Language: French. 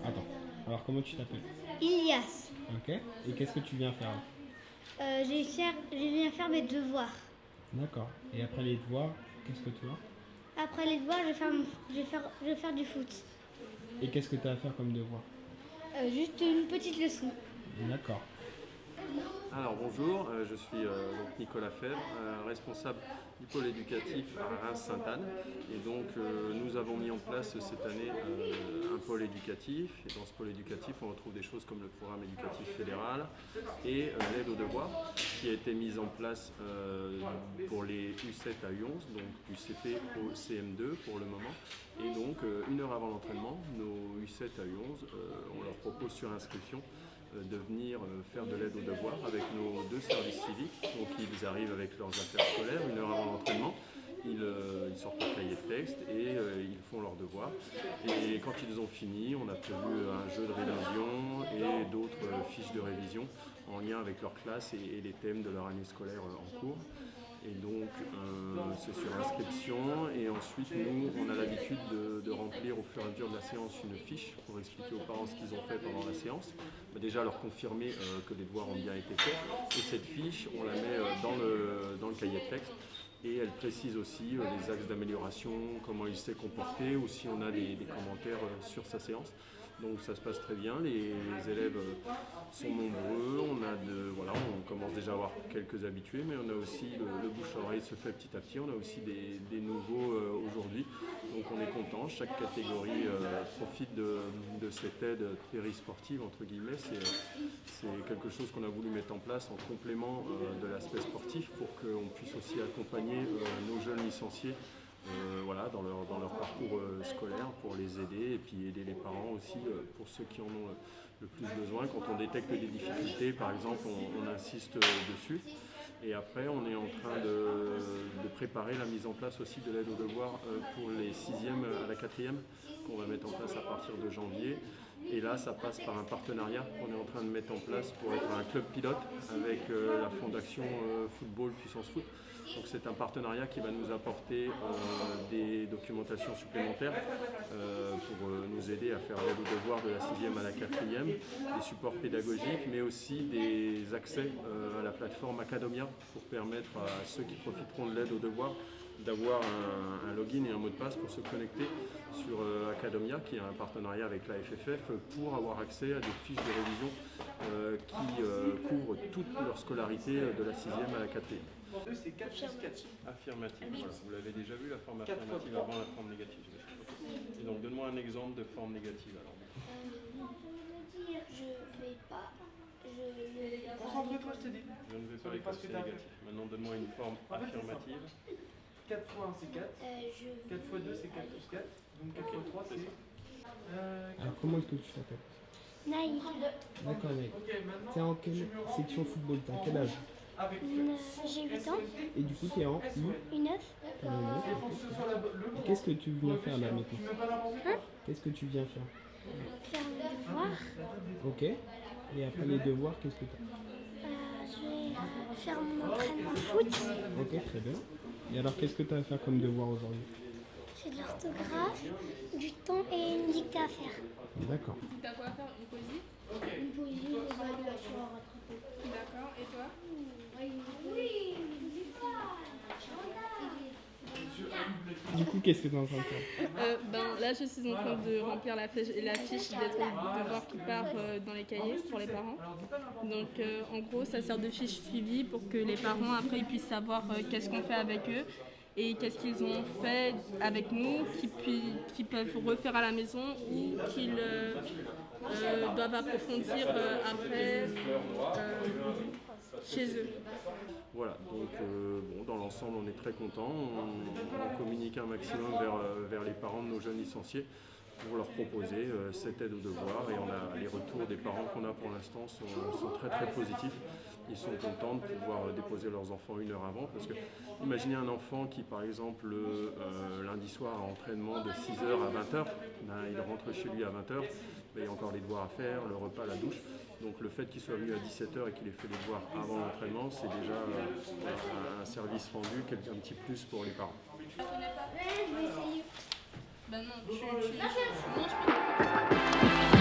Attends. Alors, comment tu t'appelles? Ilias. Ok. Et qu'est-ce que tu viens faire là? Je viens faire mes devoirs. D'accord. Et après les devoirs, qu'est-ce que tu as? Après les devoirs, je vais faire du foot. Et qu'est-ce que tu as à faire comme devoir? Juste une petite leçon. D'accord. Alors bonjour, je suis donc Nicolas Fèvre, responsable du pôle éducatif à Reims-Sainte-Anne. Et donc nous avons mis en place cette année un pôle éducatif. Et dans ce pôle éducatif, on retrouve des choses comme le programme éducatif fédéral et l'aide aux devoirs qui a été mise en place pour les U7 à U11, donc du CP au CM2 pour le moment. Et donc une heure avant l'entraînement, nos U7 à U11, on leur propose sur inscription de venir faire de l'aide aux devoirs avec nos deux services civiques. Donc ils arrivent avec leurs affaires scolaires une heure avant l'entraînement, ils sortent leur cahier de texte et ils font leurs devoirs. Et quand ils ont fini, on a prévu un jeu de révision et d'autres fiches de révision en lien avec leur classe et les thèmes de leur année scolaire en cours. Et donc c'est sur inscription et ensuite nous on a l'habitude de remplir au fur et à mesure de la séance une fiche pour expliquer aux parents ce qu'ils ont fait pendant la séance. Déjà leur confirmer que les devoirs ont bien été faits et cette fiche on la met dans le cahier de texte et elle précise aussi les axes d'amélioration, comment il s'est comporté ou si on a des commentaires sur sa séance. Donc ça se passe très bien, les élèves sont nombreux, on commence déjà à avoir quelques habitués, mais on a aussi le bouche à oreille se fait petit à petit, on a aussi des nouveaux aujourd'hui, donc on est content, chaque catégorie profite de cette aide périsportive entre guillemets, c'est quelque chose qu'on a voulu mettre en place en complément de l'aspect sportif pour qu'on puisse aussi accompagner nos jeunes licenciés dans leur parcours scolaire pour les aider et puis aider les parents aussi pour ceux qui en ont le plus besoin. Quand on détecte des difficultés, par exemple, on insiste dessus. Et après, on est en train de préparer la mise en place aussi de l'aide aux devoirs pour les 6e à la 4e qu'on va mettre en place à partir de janvier. Et là, ça passe par un partenariat qu'on est en train de mettre en place pour être un club pilote avec la Fondation Football Puissance Foot. Donc c'est un partenariat qui va nous apporter des documentations supplémentaires pour nous aider à faire l'aide aux devoirs de la 6e à la 4e, des supports pédagogiques, mais aussi des accès à la plateforme Academia pour permettre à ceux qui profiteront de l'aide aux devoirs d'avoir un login et un mot de passe pour se connecter sur Academia, qui a un partenariat avec la FFF, pour avoir accès à des fiches de révision qui couvrent toute leur scolarité de la 6e à la 4e. C'est 4 plus 4. Affirmative, voilà. Vous l'avez déjà vu la forme affirmative avant la forme négative. Et donc donne-moi un exemple de forme négative alors. Je vais pas. Concentre-toi, je te dis. Je ne vais pas les cas, c'est négatif. Maintenant donne-moi une forme affirmative. 4 fois 1 c'est 4. 4 fois 2 c'est 4 plus 4. Donc 4 fois 3 c'est. Alors, comment est-ce que tu t'appelles? Naïf. D'accord, mec. T'es en quelle section football? T'as quel âge? J'ai 8 ans. Et du coup, t'es en Une 9. T'es en neuf, ok. Qu'est-ce que tu viens faire là maintenant? Hein? Qu'est-ce que tu viens faire? Faire mes devoirs. Ok. Et après les devoirs, qu'est-ce que t'as? Je vais faire mon entraînement de foot. Ok, très bien. Et alors, qu'est-ce que tu as à faire comme devoir aujourd'hui? J'ai de l'orthographe, du temps et une dictée à faire. D'accord. T'as quoi à faire? Une poésie? Une poésie, une évaluation à rattraper. D'accord, et toi? Oui, n'oublie pas. Du coup, qu'est-ce que tu es en train de faire? Là, je suis en train de remplir la fiche d'être devoir qui part dans les cahiers pour les parents. Donc, en gros, ça sert de fiche suivie pour que les parents, après, ils puissent savoir qu'est-ce qu'on fait avec eux et qu'est-ce qu'ils ont fait avec nous, qu'ils peuvent refaire à la maison ou qu'ils doivent approfondir après chez eux. Voilà, donc dans l'ensemble on est très content, on communique un maximum vers les parents de nos jeunes licenciés pour leur proposer cette aide aux devoirs et on a les retours des parents qu'on a pour l'instant sont très très positifs. Ils sont contents de pouvoir déposer leurs enfants une heure avant parce que imaginez un enfant qui par exemple lundi soir a entraînement de 6h à 20h, il rentre chez lui à 20h, il y a encore les devoirs à faire, le repas, la douche. Donc le fait qu'il soit venu à 17h et qu'il ait fait les devoirs avant l'entraînement, c'est déjà un service rendu, un petit plus pour les parents. Bah non, non, je peux pas.